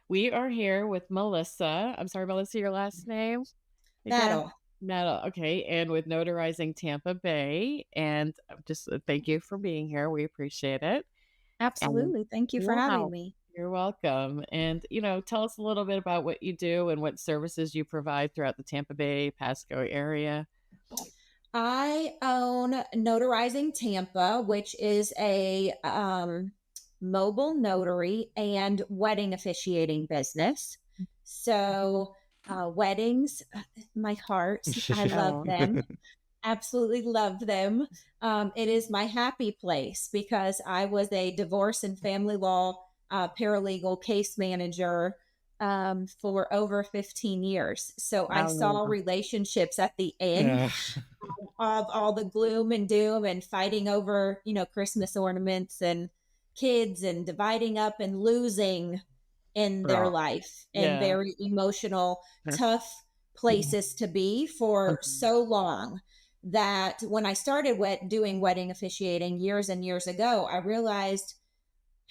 We are here with Melissa. I'm sorry, Melissa, your last name again? That'll. Metal. Okay. And with Notarizing Tampa Bay. And just thank you for being here. We appreciate it. And Absolutely. Thank you for having wow, me. you're welcome. And, tell us a little bit about what you do and what services you provide throughout the Tampa Bay, Pasco area. I own Notarizing Tampa, which is a mobile notary and wedding officiating business. So, weddings, my heart, I love Oh, them. Absolutely love them. It is my happy place because I was a divorce and family law paralegal case manager for over 15 years. So I saw wow. relationships at the end Uh, of all the gloom and doom and fighting over, Christmas ornaments and kids and dividing up and losing in their Oh, life, and yeah. very emotional, tough places to be for so long that when I started doing wedding officiating years and years ago, I realized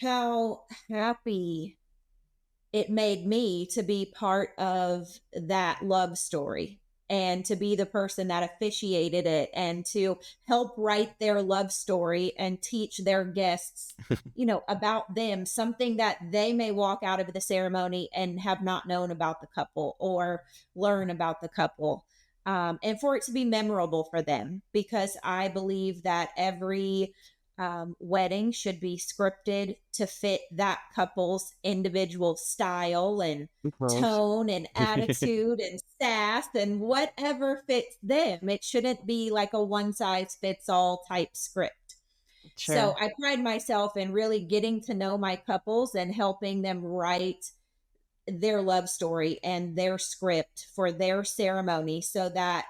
how happy it made me to be part of that love story and to be the person that officiated it and to help write their love story and teach their guests, about them, something that they may walk out of the ceremony and have not known about the couple or learn about the couple. And for it to be memorable for them, because I believe that every wedding should be scripted to fit that couple's individual style and Of course. tone and attitude and sass and whatever fits them. It shouldn't be like a one size fits all type script. So Sure. I pride myself in really getting to know my couples and helping them write their love story and their script for their ceremony so that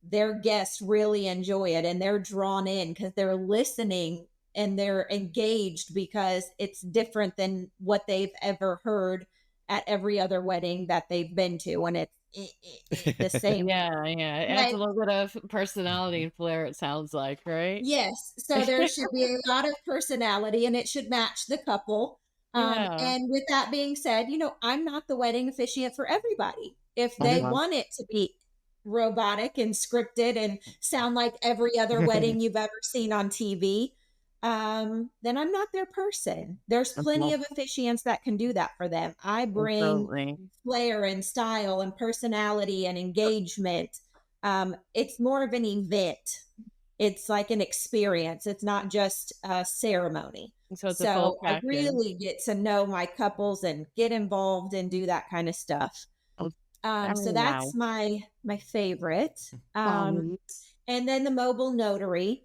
their guests really enjoy it and they're drawn in because they're listening and they're engaged because it's different than what they've ever heard at every other wedding that they've been to, and it's the same. Yeah, yeah. It adds Like, a little bit of personality and flair, it sounds like, right? yes, so there should be a lot of personality and it should match the couple. Yeah. And with that being said, I'm not the wedding officiant for everybody. If they Uh-huh. want it to be robotic and scripted and sound like every other wedding you've ever seen on TV, then I'm not their person. There's plenty Uh-huh. of officiants that can do that for them. I bring Absolutely. flair and style and personality and engagement. It's more of an event. It's like an experience. It's not just a ceremony. So it's a full So I package. really get to know my couples and get involved and do that kind of stuff. Oh, So oh, that's wow. my favorite. Um, And then the mobile notary,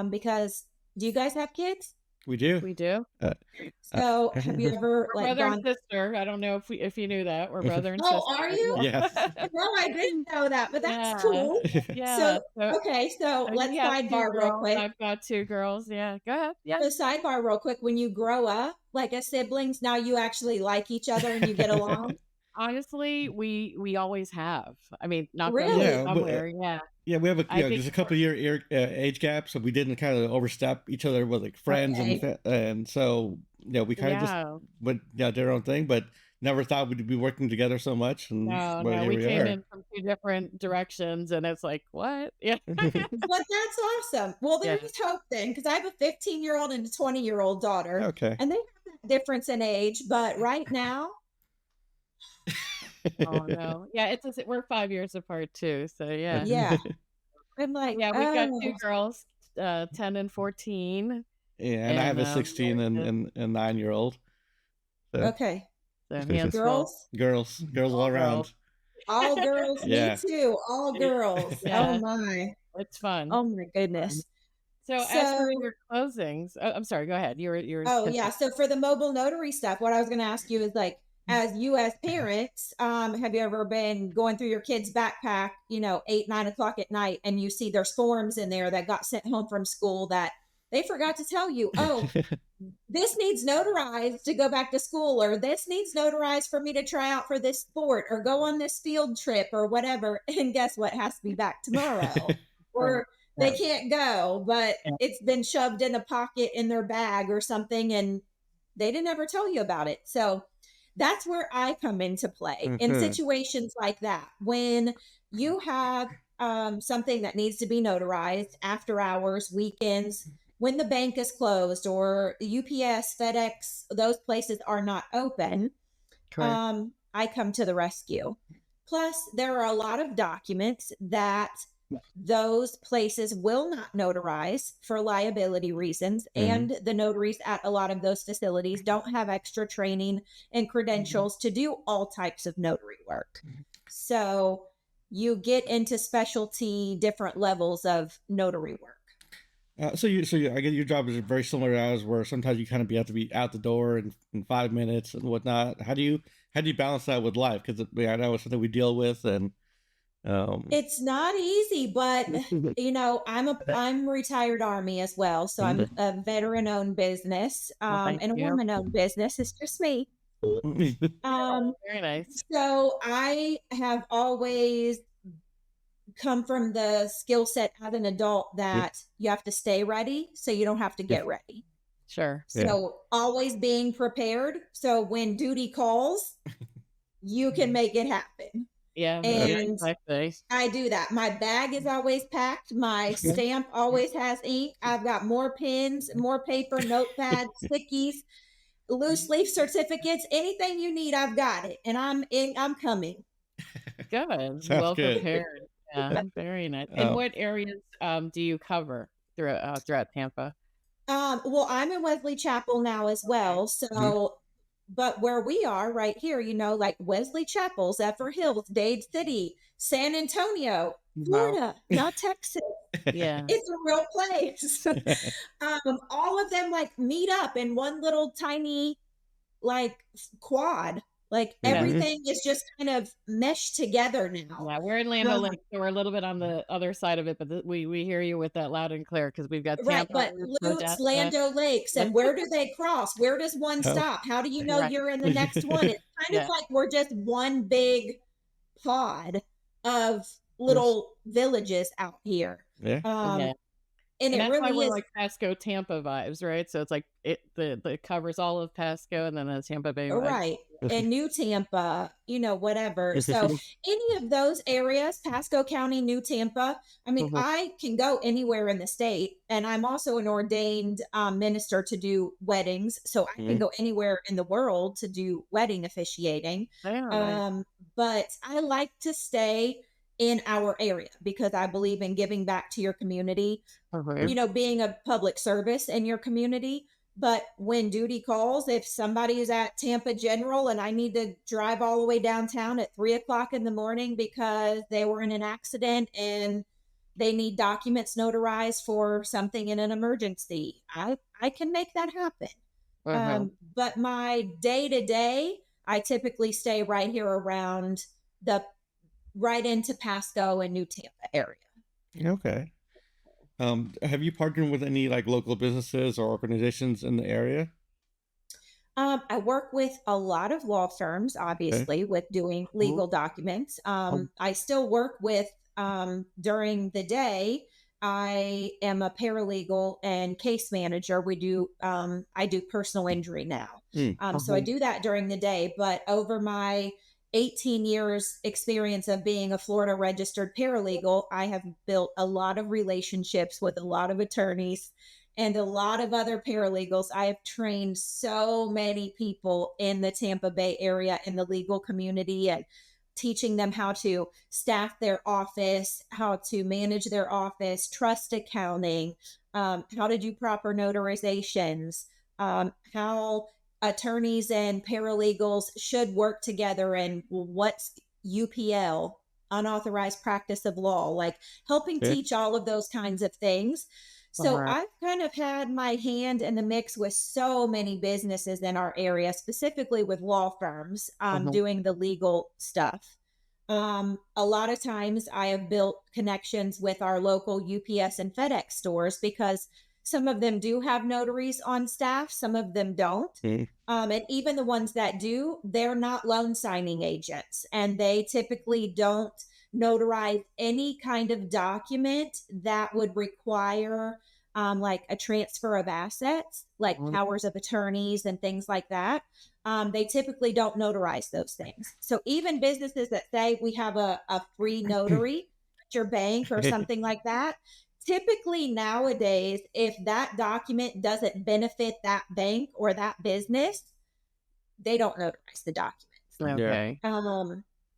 because do you guys have kids? we do. we do. Uh, So have you ever We're like brother and gone? sister. I don't know if you knew that. We're brother and Oh, sister. are you? yes. No, I didn't know that, but that's Yeah. cool. Yeah. So, okay, so So let's you have two sidebar real girls. quick. I've got two girls. Yeah. Go ahead. Yeah. So sidebar real quick. When you grow up, like as siblings, now you actually like each other and you get along. Honestly, we always have. I mean, knock on wood Really? yeah, but somewhere. Yeah. yeah, we have I think just a couple of age gap, so we didn't kind of overstep each other with like friends Okay. and so we kind of just yeah. went did our own thing, but never thought we'd be working together so much, and No, well, no, here we we came are. in from two different directions, and it's like, what? Yeah. But that's awesome. Well, Yeah. there's hope then, because I have a 15-year-old and a 20-year-old daughter, Okay. and they have that difference in age. But right now, Oh, no. Yeah, we're 5 years apart too, so yeah. yeah, I'm like, Yeah, we've got two oh, girls, 10 and 14, Yeah, and I have and, a 16 yeah, and 9-year old. So okay. so hands full. Girls, girls all All around. girls. all girls, me Yeah. too, all girls. Oh Yeah, my, it's fun. oh my Fun. goodness. So as for So your closings, I'm sorry, go ahead. You were oh yeah. continue. So for the mobile notary stuff, what I was going to ask you is like, as you as parents, have you ever been going through your kids' backpack, 8, 9 o'clock at night, and you see there's forms in there that got sent home from school that they forgot to tell you, oh, this needs notarized to go back to school, or this needs notarized for me to try out for this sport or go on this field trip or whatever. And guess what has to be back tomorrow? Right. Or they Yeah. can't go, but Yeah. it's been shoved in a pocket in their bag or something, and they didn't ever tell you about it. So That's where I come into play in Mhm. situations like that. When you have something that needs to be notarized after hours, weekends, when the bank is closed or UPS, FedEx, those places are not open, Correct. I come to the rescue. Plus, there are a lot of documents that those places will not notarize for liability reasons, Mhm. and the notaries at a lot of those facilities don't have extra training and credentials to do all types of notary work. So you get into specialty different levels of notary work. I get your job is very similar to ours, where sometimes you kind of have to be out the door in 5 minutes and whatnot. How do you balance that with life? Because I know it's something we deal with, and um, It's not easy, but I'm retired Army as well, so I'm Mhm. a veteran owned business, Well, thank and a you. woman owned business. It's just me. Um, Very nice. so I have always come from the skill set as an adult yeah, that you have to stay ready so you don't have to yeah, get ready. Sure. yeah. So always being prepared. So when duty calls, you can make it happen. Yeah. Yeah. And Exactly. I do that. My bag is always packed. My stamp always has ink. I've got more pens, more paper, notepads, stickies, loose leaf certificates, anything you need, I've got it. And I'm coming. Good. Sounds Well good. prepared. Yeah. Very nice. And Um, what areas do you cover throughout Tampa? Well, I'm in Wesley Chapel now as Okay. well. So, but where we are right here, like Wesley Chapel, Zephyr Hills, Dade City, San Antonio, Wow. Florida, not Texas. Yeah. It's a real place. All of them like meet up in one little tiny like quad. Like Yeah. Mhm. everything is just kind of meshed together now. Yeah, we're in Land Um, O'Lakes, so we're a little bit on the other side of it, but we hear you with that loud and clear because we've got right, Tampa, but Lutz, Odessa. Lando Lakes, and where do they cross? Where does one Oh. stop? How do you know Right. you're in the next one? It's kind of Yeah. like we're just one big pod of little villages out here. Yeah. Um, Yeah. and And it that's why really we're is like Pasco Tampa vibes, right? So it's like it covers all of Pasco and then the Tampa Bay vibes. right. And New Tampa, whatever. So any of those areas, Pasco County, New Tampa, I mean, Mhm. I can go anywhere in the state. And I'm also an ordained minister to do weddings. So I can Mhm. go anywhere in the world to do wedding officiating. Yeah, nice. Um, but I like to stay in our area because I believe in giving back to your community, Mhm. being a public service in your community. But when duty calls, if somebody is at Tampa General and I need to drive all the way downtown at 3 o'clock in the morning because they were in an accident and they need documents notarized for something in an emergency, I can make that happen. Mhm. But my day to day, I typically stay right here around the right into Pasco and New Tampa area. Okay. Have you partnered with any like local businesses or organizations in the area? I work with a lot of law firms, Okay. obviously, with doing Mhm. legal documents. I still work with, during the day, I am a paralegal and case manager. I do personal injury now. Mm. So I Mhm. do that during the day, but over my 18 years experience of being a Florida registered paralegal, I have built a lot of relationships with a lot of attorneys and a lot of other paralegals. I have trained so many people in the Tampa Bay area in the legal community and teaching them how to staff their office, how to manage their office, trust accounting, how to do proper notarizations, how attorneys and paralegals should work together, and what's UPL, unauthorized practice of law, like helping Yeah. teach all of those kinds of things. So Uh-huh. I've kind of had my hand in the mix with so many businesses in our area, specifically with law firms, Mhm. doing the legal stuff. A lot of times I have built connections with our local UPS and FedEx stores because some of them do have notaries on staff, some of them don't. Mm. And even the ones that do, they're not loan signing agents, and they typically don't notarize any kind of document that would require like a transfer of assets, like Mhm. powers of attorneys and things like that. they typically don't notarize those things. So even businesses that say we have a free notary at your bank or something like that, typically nowadays, if that document doesn't benefit that bank or that business, they don't notarize the documents. Yeah. Okay.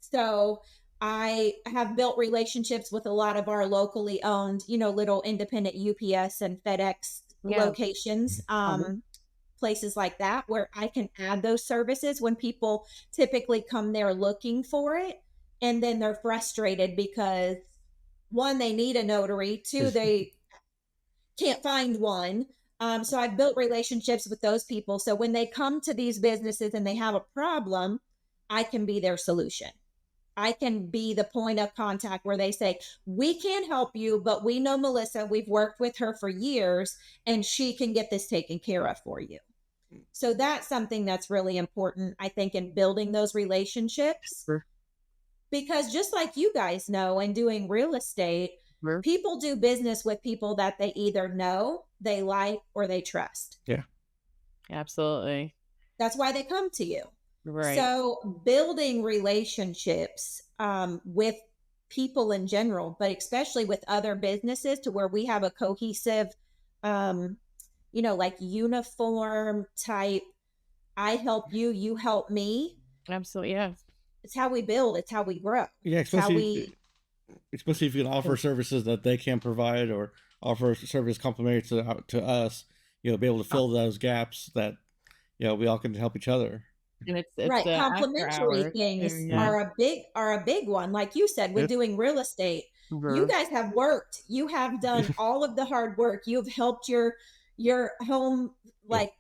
So I have built relationships with a lot of our locally owned, little independent UPS and FedEx Yeah. locations, places like that, where I can add those services when people typically come there looking for it. And then they're frustrated because, one, they need a notary, two, they can't find one. So I've built relationships with those people. So when they come to these businesses and they have a problem, I can be their solution. I can be the point of contact where they say, we can't help you, but we know Melissa. We've worked with her for years and she can get this taken care of for you. So that's something that's really important, I think, in building those relationships. Sure. Because just like you guys know, in doing real estate, Sure. people do business with people that they either know, they like, or they trust. Yeah. Absolutely. That's why they come to you. Right. So building relationships with people in general, but especially with other businesses, to where we have a cohesive, like uniform type, I help you, you help me. Absolutely. Yeah. It's how we build. It's how we grow. Yeah, It's how we, especially if you can offer services that they can't provide, or offer service complementary to us, be able to fill those gaps that we all can help each other. And it's right. the after Complementary hours too. things Yeah. are a big one. Like you said, with Yep. doing real estate, you guys have worked. You have done all of the hard work. You've helped your home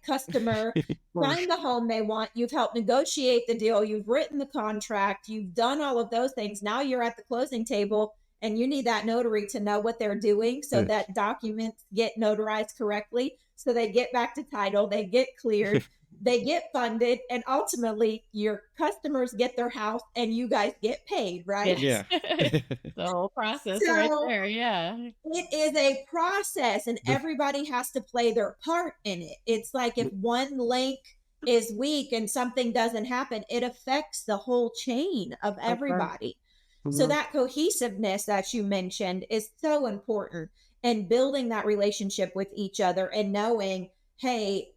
customer find the home they want. You've helped negotiate the deal. You've written the contract. You've done all of those things. Now you're at the closing table and you need that notary to know what they're doing so that documents get notarized correctly. So they get back to title, they get cleared, they get funded, and ultimately your customers get their house and you guys get paid, right? Yes. Yeah. The whole process right So there. Yeah. it is a process and everybody has to play their part in it. It's like if one link is weak and something doesn't happen, it affects the whole chain of everybody. So that cohesiveness that you mentioned is so important, and building that relationship with each other and knowing, hey,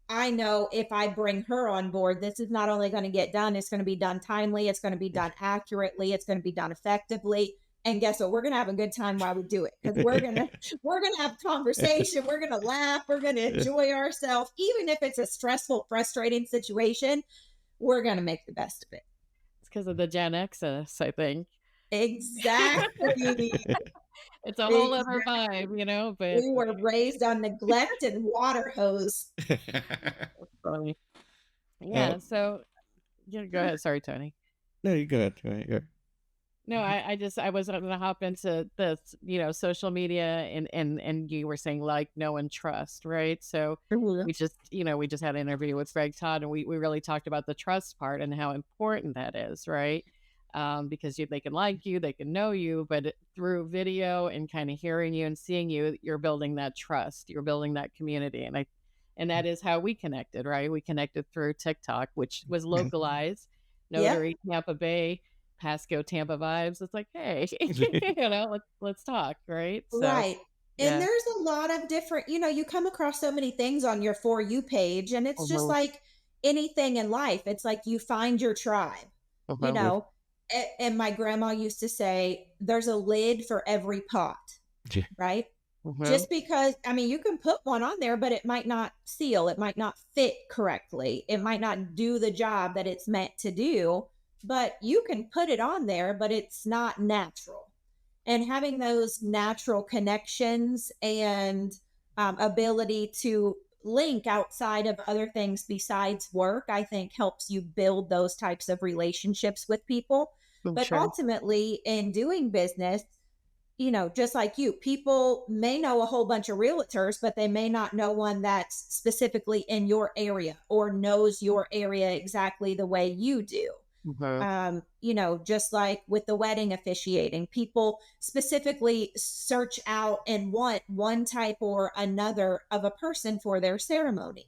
I know if I bring her on board, this is not only going to get done, it's going to be done timely, it's going to be done accurately, it's going to be done effectively. And guess what? We're going to have a good time while we do it, because we're going to have conversation, we're going to laugh, we're going to enjoy ourselves. Even if it's a stressful, frustrating situation, we're going to make the best of it. It's because of the Gen Xs, I think. Exactly. It's a whole other vibe, but We were raised on neglect and water hose. funny. Yeah. So go ahead. Sorry, Tony. No, you go ahead. Go ahead. No, I was going to hop into this, social media, and you were saying know and trust, right? So we just had an interview with Persaud, and we really talked about the trust part and how important that is, right? Because they can like you, they can know you, but through video and kind of hearing you and seeing you, you're building that trust, you're building that community, and that is how we connected, right? We connected through TikTok, which was localized, Notary Tampa Bay, Pasco Tampa vibes. It's like, hey, let's talk, right? So, right. And there's a lot of different, you come across so many things on your For You page, and it's just like anything in life. It's like you find your tribe, and my grandma used to say, there's a lid for every pot, right? Just because, you can put one on there, but it might not seal, it might not fit correctly, it might not do the job that it's meant to do, but you can put it on there, but it's not natural. And having those natural connections and ability to link outside of other things besides work, I think helps you build those types of relationships with people. But ultimately, in doing business, just like you, people may know a whole bunch of realtors, but they may not know one that's specifically in your area or knows your area exactly the way you do. Just like with the wedding officiating, people specifically search out and want one type or another of a person for their ceremony.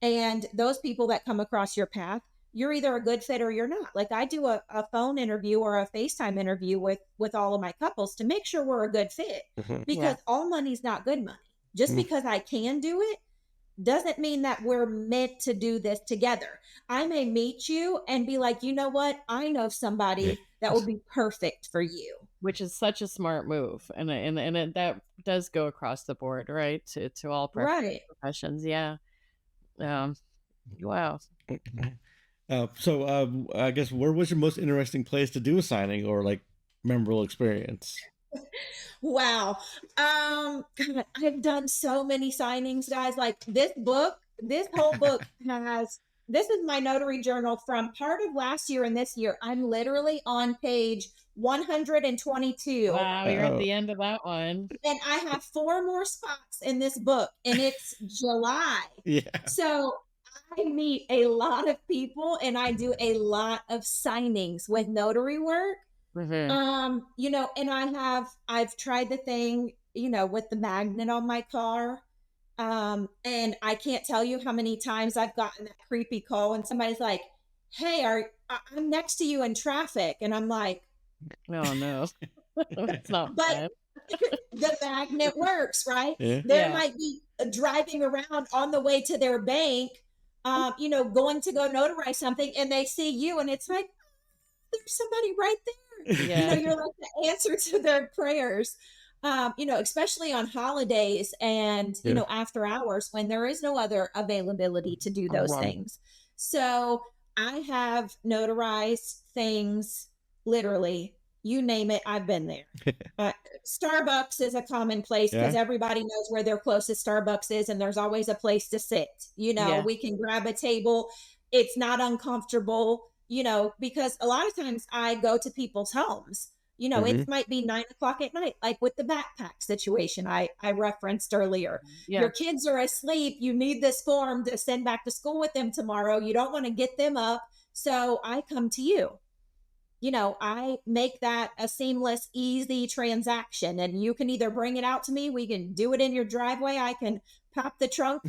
And those people that come across your path, you're either a good fit or you're not. Like I do a phone interview or a FaceTime interview with all of my couples to make sure we're a good fit, Mhm. because Yeah. all money's not good money. Just Mm. because I can do it doesn't mean that we're meant to do this together. I may meet you and be like, you know what? I know somebody that would be perfect for you. Which is such a smart move, that does go across the board, right? To all Right. professions. Yeah. Um. Wow. I guess where was your most interesting place to do a signing or like memorable experience? Wow. God, I've done so many signings, guys. Like this whole book has, this is my notary journal from part of last year and this year. I'm literally on page 122, Wow. You're at Oh, the end of that one. and I have 4 more spots in this book, and it's July. yeah. So I meet a lot of people and I do a lot of signings with notary work. Hmm. And I've tried the thing, with the magnet on my car. And I can't tell you how many times I've gotten that creepy call and somebody's like, "Hey, I'm next to you in traffic." And I'm like, Oh no. That's not "But fun. the magnet works, right?" Yeah. There Yeah. might be driving around on the way to their bank, going to go notarize something, and they see you, and it's like, there's somebody right there. Yeah. You're like the answer to their prayers. Especially on holidays and, Yeah. after hours when there is no other availability to do those Right. things. So I have notarized things, literally, you name it, I've been there. Uh, Starbucks is a common place because Yeah. everybody knows where their closest Starbucks is, and there's always a place to sit. Yeah. We can grab a table. It's not uncomfortable, because a lot of times I go to people's homes. Hmm. It might be 9 o'clock at night, like with the backpack situation I referenced earlier. Your Yeah. kids are asleep. You need this form to send back to school with them tomorrow. You don't want to get them up. So I come to you. I make that a seamless, easy transaction. And you can either bring it out to me, we can do it in your driveway. I can pop the trunk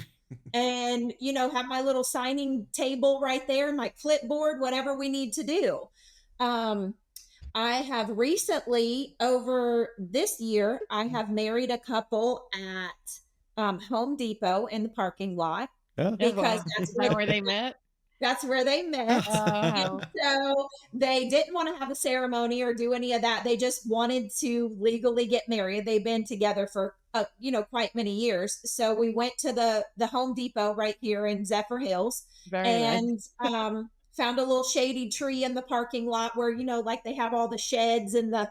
and, have my little signing table right there, my clipboard, whatever we need to do. Um, I have recently, over this year, I have married a couple at Home Depot in the parking lot, Yeah. Oh, because wow. Is that where they met? that's where they met. Oh, And how so they didn't want to have a ceremony or do any of that. They just wanted to legally get married. They've been together for, quite many years. So we went to the Home Depot right here in Zephyr Hills, very nice. and found a little shady tree in the parking lot where, like they have all the sheds and the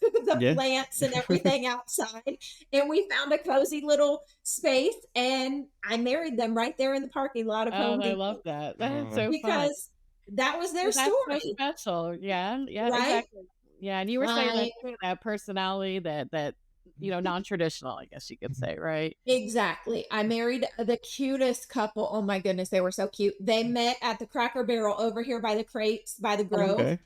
the Yeah. plants and everything outside. And we found a cozy little space, and I married them right there in the parking lot of Oh, Home I love Depot that. That's Uh, so fun. because that was their Well, that's so story, special. Yeah, yeah, right? exactly. Yeah, and you were saying that I too, that personality that non-traditional, I guess you could say, right? Exactly. I married the cutest couple. Oh my goodness, they were so cute. They met at the Cracker Barrel over here by the crates by the Grove. okay.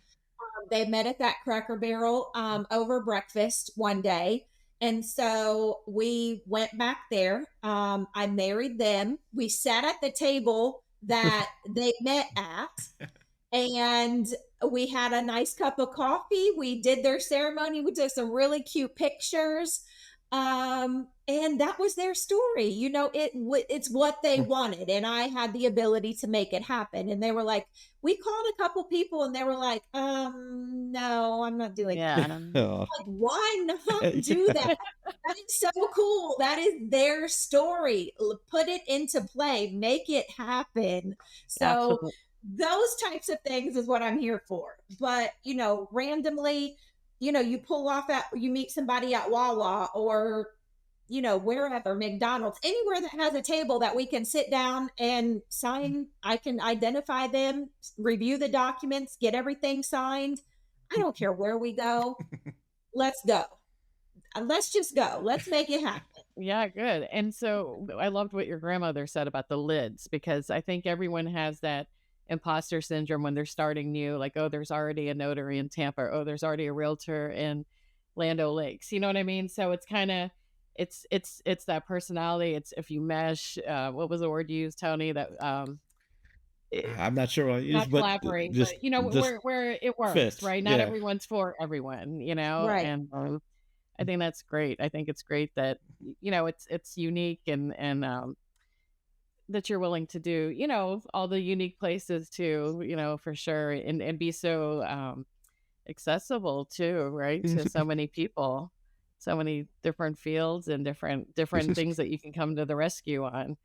They met at that Cracker Barrel over breakfast one day. And so we went back there. I married them. We sat at the table that they met at, and we had a nice cup of coffee. We did their ceremony. We took some really cute pictures. And that was their story. It's what they wanted, and I had the ability to make it happen. And they were like, we called a couple people, and they were like, no, I'm not doing that. Yeah, I don't Oh. Like, why not do Yeah. that? That is so cool. That is their story. Put it into play, make it happen. So absolutely. those types of things is what I'm here for. But, randomly, you meet somebody at Wawa or, wherever, McDonald's, anywhere that has a table that we can sit down and sign. I can identify them, review the documents, get everything signed. I don't care where we go. Let's go. Let's just go. Let's make it happen. Yeah, good. And so I loved what your grandmother said about the lids, because I think everyone has that imposter syndrome when they're starting new, like, oh, there's already a notary in Tampa, or, oh, there's already a realtor in Land O'Lakes. You know what I mean? So it's kind of it's that personality. It's if you mesh. What was the word you used, Tony? That I'm not sure what I use, not but collaborate, but just just where it works, fits. right? Not Yeah. everyone's for everyone, you know, Right. and I think that's great. I think it's great that it's unique and that you're willing to do all the unique places too, for sure, and be so accessible too, right, to so many people, so many different fields and different things that you can come to the rescue on.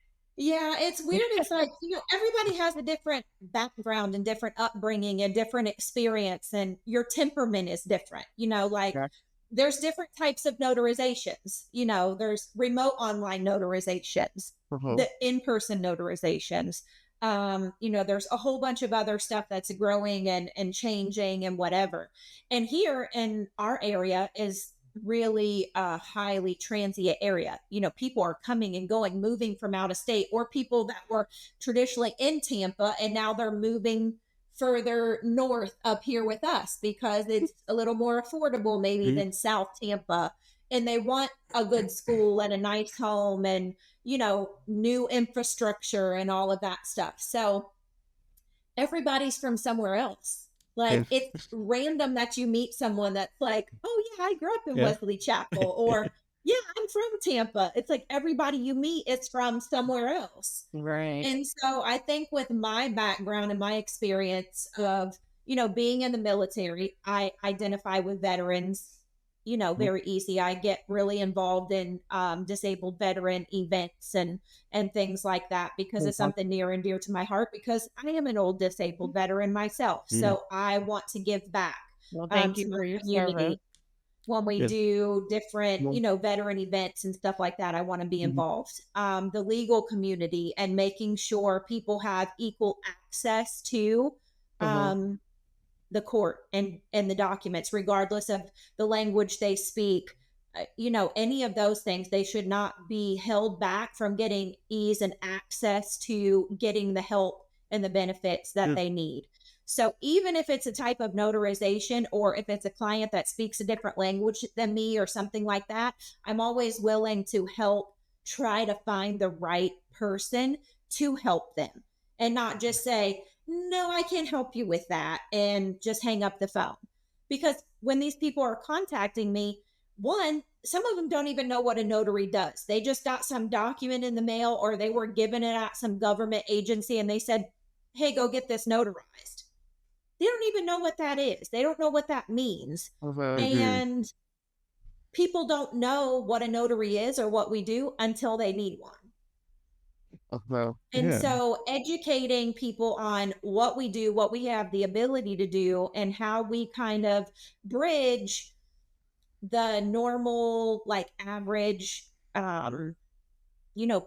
Yeah, it's weird. It's like, everybody has a different background and different upbringing and different experience, and your temperament is different. Like Yeah. there's different types of notarizations. There's remote online notarizations, Mhm. the in-person notarizations. There's a whole bunch of other stuff that's growing and changing and whatever. And here in our area is really a highly transient area. People are coming and going, moving from out of state, or people that were traditionally in Tampa and now they're moving further north up here with us because it's a little more affordable maybe Mhm. than South Tampa, and they want a good school and a nice home and new infrastructure and all of that stuff. So everybody's from somewhere else. Like Yeah. it's random that you meet someone that's like, oh yeah, I grew up in Yeah. Wesley Chapel, or yeah, I'm from Tampa. It's like everybody you meet is from somewhere else. Right. And so I think with my background and my experience of, being in the military, I identify with veterans, Mhm. very easy. I get really involved in disabled veteran events and things like that because it's Mhm. something near and dear to my heart because I am an old disabled veteran myself. Mhm. So I want to give back Well, thank you to my for your service. community when we Yes. do different, Mhm. veteran events and stuff like that. I want to be Mhm. involved. The legal community and making sure people have equal access to Mhm. um, the court and the documents, regardless of the language they speak. Any of those things, they should not be held back from getting ease and access to getting the help and the benefits that Yes. they need. So even if it's a type of notarization or if it's a client that speaks a different language than me or something like that, I'm always willing to help try to find the right person to help them and not just say, no, I can't help you with that, and just hang up the phone. Because when these people are contacting me, one, some of them don't even know what a notary does. They just got some document in the mail or they were given it at some government agency and they said, hey, go get this notarized. They don't even know what that is. They don't know what that means. Mhm. Mhm. And people don't know what a notary is or what we do until they need one. Mhm. And Yeah. so educating people on what we do, what we have the ability to do, and how we kind of bridge the normal, like average,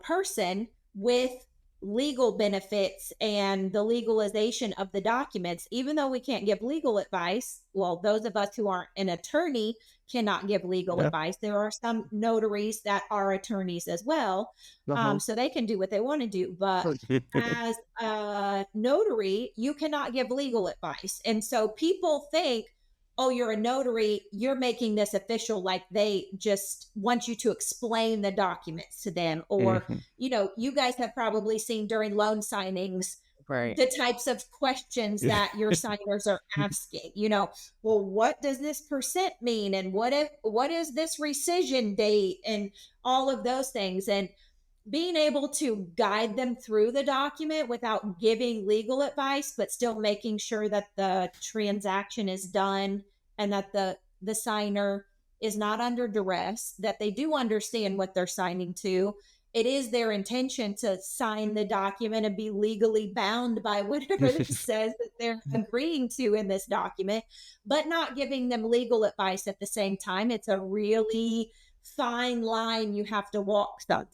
person with legal benefits and the legalization of the documents, even though we can't give legal advice. Well, those of us who aren't an attorney cannot give legal Yeah. advice. There are some notaries that are attorneys as well. Mhm. So they can do what they want to do. But as a notary, you cannot give legal advice. And so people think, oh, you're a notary, you're making this official, like they just want you to explain the documents to them. Or, Mhm. you guys have probably seen during loan signings Right. the types of questions Yeah. that your signers are asking. Well, what does this percent mean? And what is this rescission date? And all of those things. And being able to guide them through the document without giving legal advice, but still making sure that the transaction is done and that the signer is not under duress, that they do understand what they're signing to. It is their intention to sign the document and be legally bound by whatever it says that they're agreeing to in this document, but not giving them legal advice at the same time. It's a really fine line you have to walk sometimes.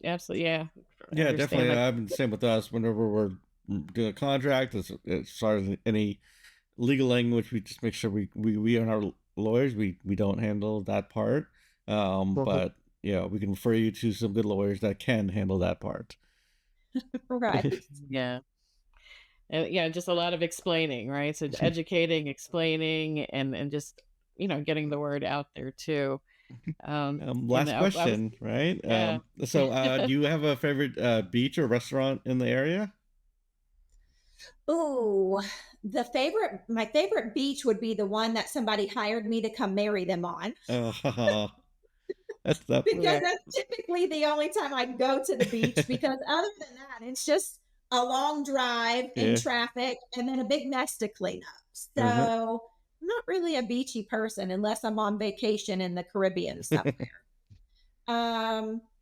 Absolutely. Yeah. I Yeah, understand definitely. that. I've been the same with us. Whenever we're doing a contract, as far as any legal language, we just make sure we and our lawyers, we don't handle that part. Mhm. But yeah, we can refer you to some good lawyers that can handle that part. Right. Yeah. And yeah, just a lot of explaining, right? So educating, explaining, and just getting the word out there too. Last I was, question, right? yeah. Do you have a favorite beach or restaurant in the area? Ooh, my favorite beach would be the one that somebody hired me to come marry them on, Oh, that's that. because Yeah. that's typically the only time I go to the beach. Because other than that, it's just a long drive in Yeah. traffic and then a big mess to clean up. Uh-huh. So I'm not really a beachy person unless I'm on vacation in the Caribbean somewhere.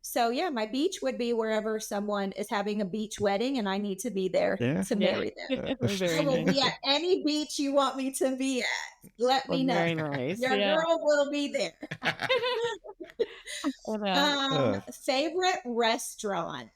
So yeah, my beach would be wherever someone is having a beach wedding and I need to be there Yeah. to Yeah. marry them. I Very will nice. be at any beach you want me to be at. Let Well, me know. very nice. Your Yeah. girl will be there. And, Uh, Favorite restaurant.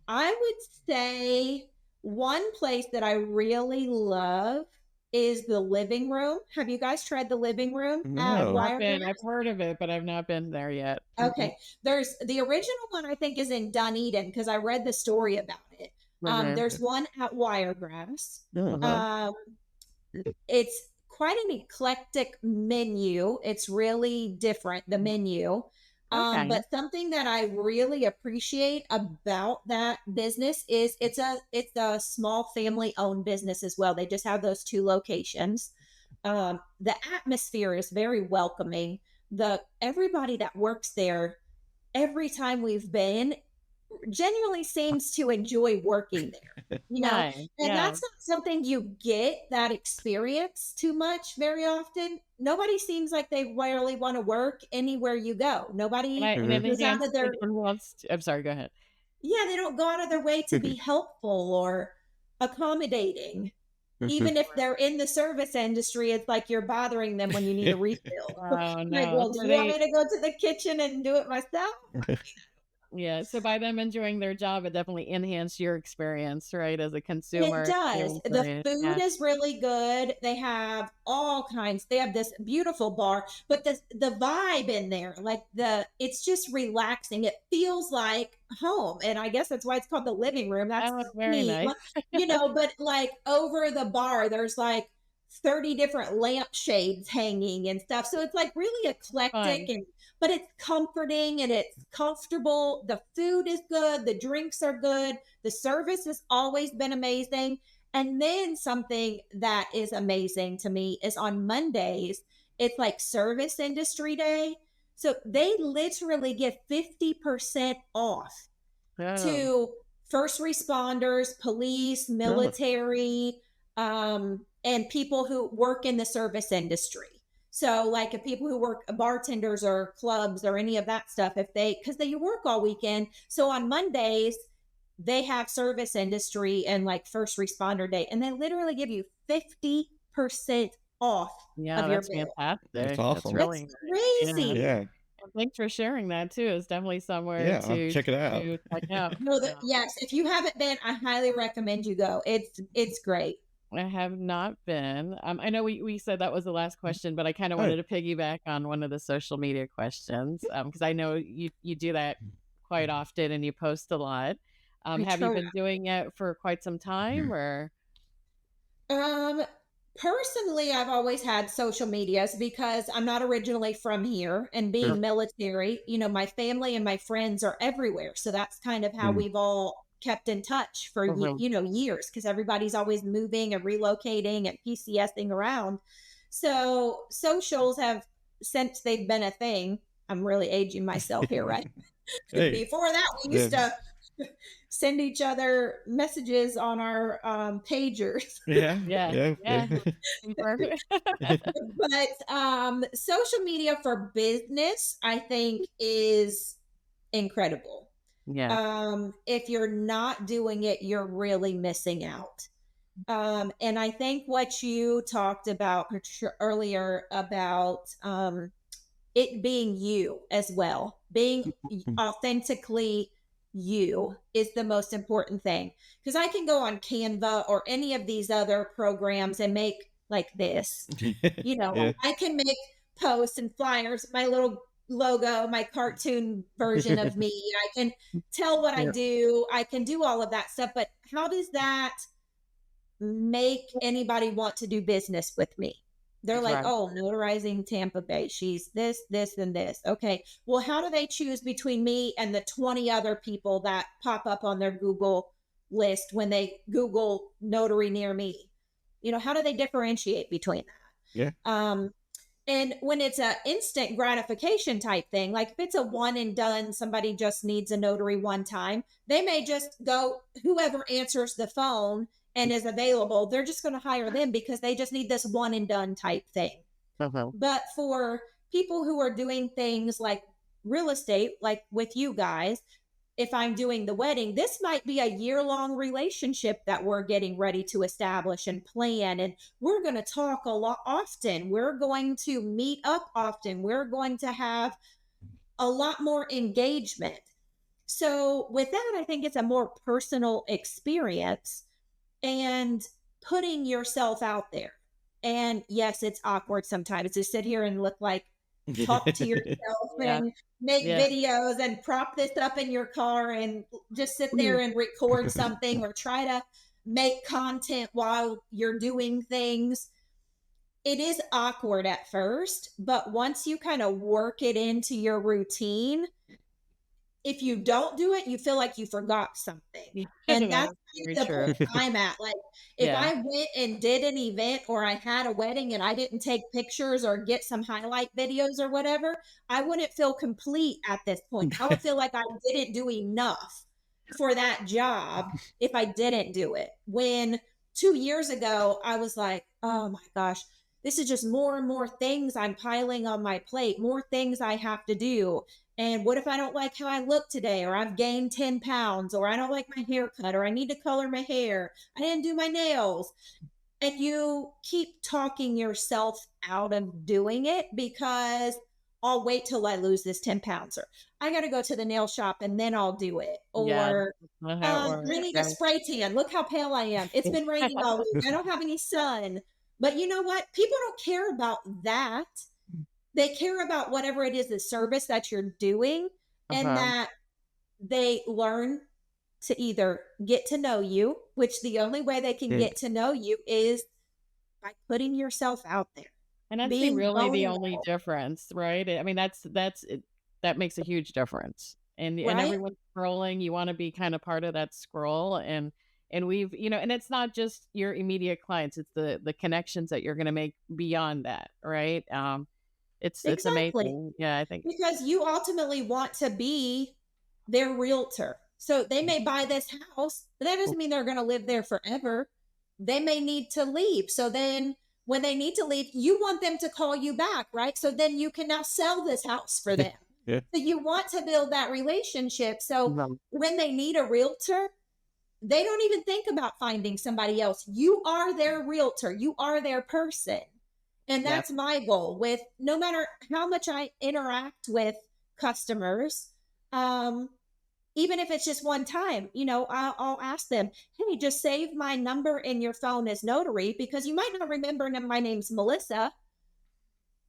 I would say one place that I really love is the living room. Have you guys tried the living room at I've no. not been. Wiregrass? I've heard of it, but I've not been there yet. Mm-mm. Okay. There's the original one, I think, is in Dunedin because I read the story about it. Okay. There's one at Wiregrass. Uh-huh. Um, it's quite an eclectic menu. It's really different, the menu. Okay. But something that I really appreciate about that business is it's a small family owned business as well. They just have those two locations. The atmosphere is very welcoming. The everybody that works there, every time we've been, genuinely seems to enjoy working there, Nice. and Yeah. that's not something you get that experience too much very often. Nobody seems like they rarely want to work anywhere you go. Nobody And it goes out of it their, enhanced. I'm sorry. Go ahead. yeah, they don't go out of their way to be helpful or accommodating. Even if they're in the service industry, it's like you're bothering them when you need a refill. Oh Like, no. well, do So you want me they. to go to the kitchen and do it myself? Yeah. So by them enjoying their job, it definitely enhanced your experience, right? As a It consumer does. The experience. food Yeah. is really good. They have all kinds. They have this beautiful bar, but the vibe in there, like it's just relaxing. It feels like home, and I guess that's why it's called the living room. That's Oh, very neat. nice. But like over the bar, there's like 30 different lampshades hanging and stuff. So it's like really eclectic, Fun. and but it's comforting and it's comfortable. The food is good. The drinks are good. The service has always been amazing. And then something that is amazing to me is on Mondays, it's like service industry day. So they literally get 50% off Oh. to first responders, police, Oh, military, and people who work in the service industry. So, like, if people who work bartenders or clubs or any of that stuff, if because they work all weekend. So on Mondays, they have service industry and like first responder day, and they literally give you 50% off Yeah, of your that's bill. that's fantastic. That's awesome. It's really nice. Yeah. crazy. Yeah. Well, thanks for sharing that too. It's definitely somewhere Yeah. I'll have to check it out. to check out. No, Yeah. yes, if you haven't been, I highly recommend you go. It's great. I have not been. I know we said that was the last question, but I kind of Oh, wanted to piggyback on one of the social media questions because I know you do that quite often and you post a lot. I Have you try. been doing it for quite some time or? Um, Personally, I've always had social medias because I'm not originally from here, and sure. being military, my family and my friends are everywhere. So that's kind of how Mm. we've all kept in touch for Mhm. years, because everybody's always moving and relocating and PCSing around. So socials have, since they've been a thing. I'm really aging myself here, right? Hey. Before that, we Yeah. used to send each other messages on our pagers. Yeah. Yeah, Yeah. yeah. Super. But social media for business, I think, is incredible. Yeah, If you're not doing it, you're really missing out. And I think what you talked about Patricia, earlier about it being you as well, being authentically you is the most important thing. Because I can go on Canva or any of these other programs and make like this. Yeah. I can make posts and flyers, my little logo, my cartoon version of me. I can tell what I yeah, do. I can do all of that stuff. But how does that make anybody want to do business with me? They're like, Right. oh, notarizing Tampa Bay. She's this, this, and this. Okay. Well, how do they choose between me and the 20 other people that pop up on their Google list when they Google notary near me? How do they differentiate between Yeah. that? And when it's a instant gratification type thing, like if it's a one and done, somebody just needs a notary one time, they may just go, whoever answers the phone and is available, they're just going to hire them because they just need this one and done type thing. Uh-huh. But for people who are doing things like real estate, like with you guys, if I'm doing the wedding, this might be a year-long relationship that we're getting ready to establish and plan. And we're going to talk a lot often. We're going to meet up often. We're going to have a lot more engagement. So with that, I think it's a more personal experience and putting yourself out there. And yes, it's awkward sometimes to sit here and look like talk to yourself Yeah. and make Yeah. videos and prop this up in your car and just sit there and record something or try to make content while you're doing things. It is awkward at first, but once you kind of work it into your routine, if you don't do it, you feel like you forgot something. Yeah. And That that's is very the true. point I'm at. Like, if Yeah. I went and did an event or I had a wedding and I didn't take pictures or get some highlight videos or whatever, I wouldn't feel complete at this point. I would feel like I didn't do enough for that job if I didn't do it. When 2 years ago, I was like, oh my gosh, this is just more and more things I'm piling on my plate, more things I have to do. And what if I don't like how I look today, or I've gained 10 pounds, or I don't like my haircut, or I need to color my hair, I didn't do my nails. And you keep talking yourself out of doing it because I'll wait till I lose this 10 pounds, or I got to go to the nail shop and then I'll do it. Yeah. Or That's not how it I works. need a Right. spray tan. Look how pale I am. It's been raining all week. I don't have any sun. But you know what? People don't care about that. They care about whatever it is, the service that you're doing, and Uh-huh. that they learn to either get to know you, which the only way they can Yeah. get to know you is by putting yourself out there, And that's being really the only vulnerable, difference, right? I mean, that's it, that makes a huge difference. And right? everyone's scrolling. You want to be kind of part of that scroll, and we've and it's not just your immediate clients; it's the connections that you're going to make beyond that, right? It's Exactly. amazing. Yeah, I think. Because you ultimately want to be their realtor. So they may buy this house, but that doesn't mean they're going to live there forever. They may need to leave. So then when they need to leave, you want them to call you back, right? So then you can now sell this house for them. Yeah. So you want to build that relationship. So Mhm. when they need a realtor, they don't even think about finding somebody else. You are their realtor, you are their person. And Yeah. that's my goal with no matter how much I interact with customers. Even if it's just one time, I'll ask them, hey, just save my number in your phone as notary because you might not remember my name's Melissa.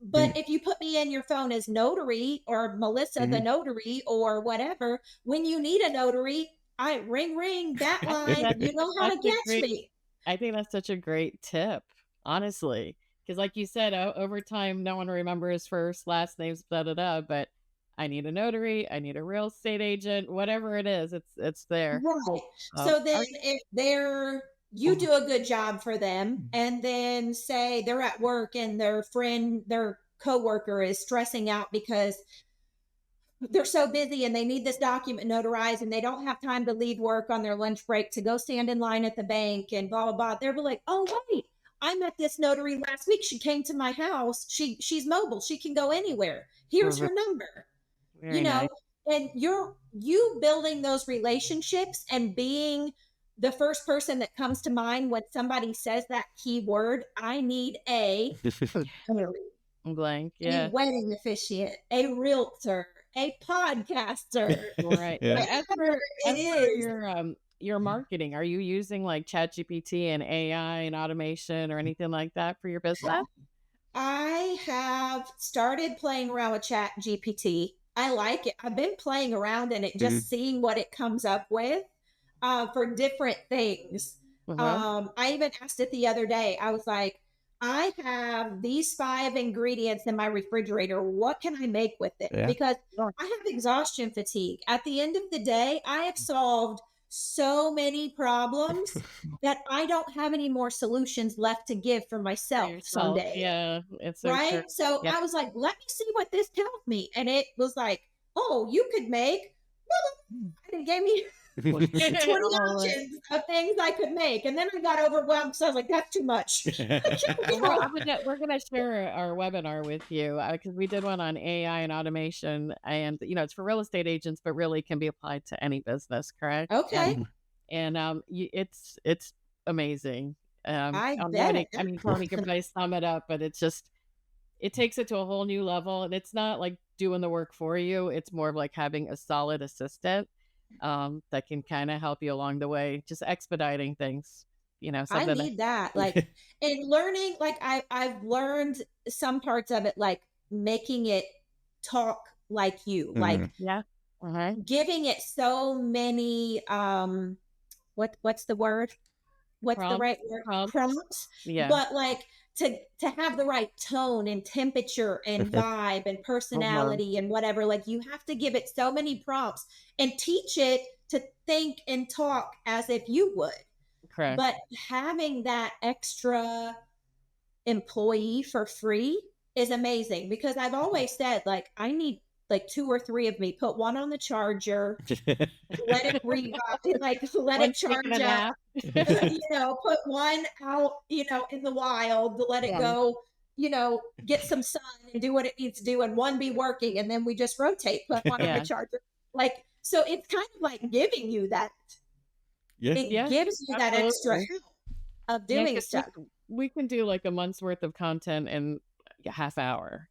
But if you put me in your phone as notary or Melissa the Mhm. notary or whatever, when you need a notary, I ring ring that I think line. that's You know how that's to a catch great. me. I think that's such a great tip, honestly, because like you said, over time, no one remembers first, last names, da da da. But I need a notary, I need a real estate agent, whatever it is, it's there. Right. So then Are if you do a good job for them and then say they're at work and their coworker is stressing out because they're so busy and they need this document notarized and they don't have time to leave work on their lunch break to go stand in line at the bank and blah blah blah. They'll be like, oh wait, I met this notary last week. She came to my house. She's mobile. She can go anywhere. Here's Mhm. her number. You Very know, nice. and you building those relationships and being the first person that comes to mind when somebody says that keyword. I need a notary, Blank, a yeah. wedding officiant, a realtor, a podcaster, Right. Yeah. So whatever it as for is. your marketing, are you using like ChatGPT and AI and automation or anything like that for your business? I have started playing around with Chat GPT. I like it. I've been playing around in it, just Mhm. seeing what it comes up with for different things. Uh-huh. I even asked it the other day. I was like, I have these 5 ingredients in my refrigerator. What can I make with it? Yeah. Because I have exhaustion fatigue. At the end of the day, I have solved so many problems that I don't have any more solutions left to give for For myself yourself. someday. Yeah, it's so true. Right? So Yep. I was like, let me see what this tells me. And it was like, oh, you could make, and it gave me 20 Oh, options of things I could make. And then I got overwhelmed because I was like, that's too much. well, we're gonna share our webinar with you because we did one on AI and automation, and it's for real estate agents, but really can be applied to any business, correct? Okay. It's amazing. I On bet. writing, I mean, Tony can probably sum it up, but it takes it to a whole new level, and it's not like doing the work for you. It's more of like having a solid assistant that can kind of help you along the way, just expediting things. I Something that need that. Like, and learning, like I've learned some parts of it, like making it talk like you, like yeah. Uh-huh. giving it so many what's the word? What's the Prompts, right word? prompts. Prompts. Yeah. But like to have the right tone and temperature and vibe and Uh-huh. personality and whatever, like you have to give it so many prompts and teach it to think and talk as if you would. Correct. But having that extra employee for free is amazing because I've always said, like, I need like 2 or 3 of me, put one on the charger, let it like let it One's taking a charge up, nap. put one out, in the wild to let it Yeah. go, get some sun and do what it needs to do, and one be working, and then we just rotate, put one on the Yeah. charger. Like, so it's kind of like giving you that, Yeah. it Yeah. gives you that extra Absolutely. help of Yeah, doing 'cause we stuff. we can do like a month's worth of content in a half hour,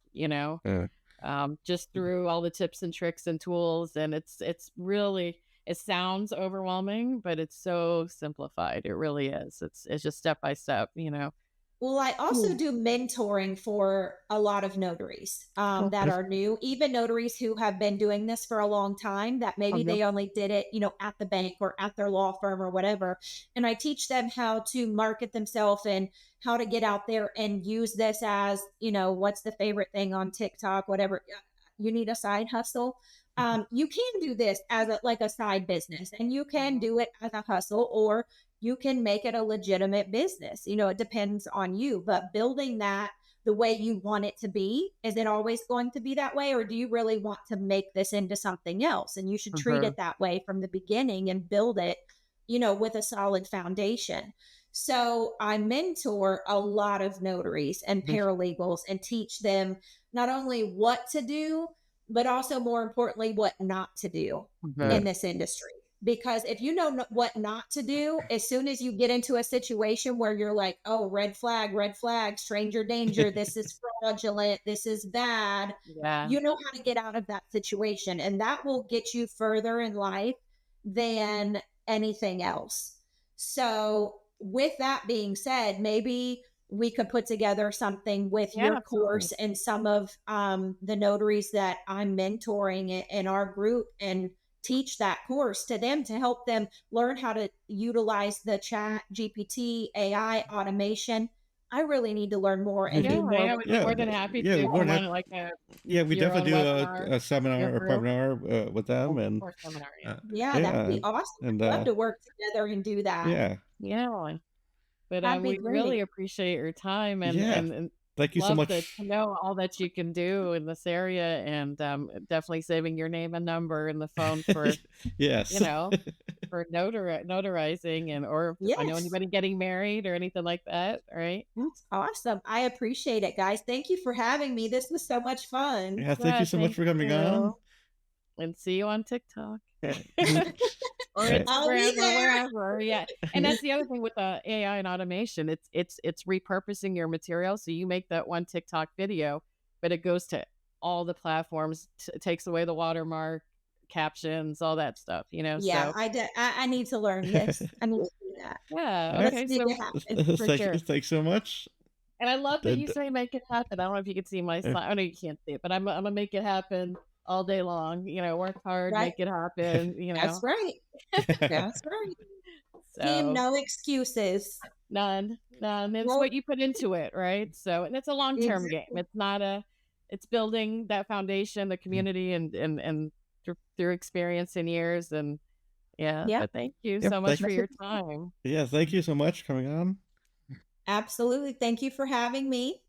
Uh, just through all the tips and tricks and tools, and it's really, it sounds overwhelming, but it's so simplified. It really is. It's just step by step. Well, I also Mm. do mentoring for a lot of notaries that Okay. are new, even notaries who have been doing this for a long time, that maybe Okay. they only did it, at the bank or at their law firm or whatever. And I teach them how to market themselves and how to get out there and use this as, what's the favorite thing on TikTok, whatever. You need a side hustle. You can do this as like a side business, and you can do it as a hustle, or you can make it a legitimate business. It depends on you, but building that the way you want it to be, is it always going to be that way? Or do you really want to make this into something else? And you should treat Mhm. it that way from the beginning and build it, with a solid foundation. So I mentor a lot of notaries and paralegals and teach them not only what to do, but also more importantly, what not to do Mhm. in this industry. Because if you know what not to do, as soon as you get into a situation where you're like, oh, red flag, stranger danger, this is fraudulent, this is bad, Yeah. you know how to get out of that situation. And that will get you further in life than anything else. So, with that being said, maybe we could put together something with Yeah, your absolutely. course and some of the notaries that I'm mentoring in our group, and teach that course to them to help them learn how to utilize the chat GPT, AI automation. I really need to learn more and do Yeah, more I with would be yeah. more than happy Yeah. to We're come not. on like Yeah, we your own definitely do webinar, a your seminar or group. webinar with them, and Or seminar, yeah. yeah, that would be awesome. and I'd love to work together and do that. yeah, Yeah. But That'd be we great. really appreciate your time, and yeah. Thank you so love to much. know all that you can do in this area, and definitely saving your name and number in the phone for you Yes. know for notarizing, and or if I know Yes. anybody getting married or anything like that. All right. That's awesome. I appreciate it, guys. Thank you for having me. This was so much fun. Yeah. Thank you Yeah. so much Thank for coming you, on. and see you on TikTok. Or Right. I'll be Instagram or there. wherever. Yeah. And that's the other thing with the AI and automation. It's repurposing your material. So you make that one TikTok video, but it goes to all the platforms, takes away the watermark, captions, all that stuff. Yeah, So I need to learn this. I need to do that. yeah, All right. Let's okay. make it So happen. for sure. Thanks so much. And I love that you And, say make it happen. I don't know if you can see my uh, slide. I know you can't see it, but I'm gonna make it happen all day long. Work hard, Right? make it happen. That's right. That's right. Team, So no excuses. none. And it's Well, what you put into it, right? So, and it's a long-term game. exactly. It's not a, it's building that foundation, the community, and through experience and years. And yeah, Yeah, but thank you Yep. so much Thank for that's your it. time. Yeah. Thank you so much for coming on. Absolutely. Thank you for having me.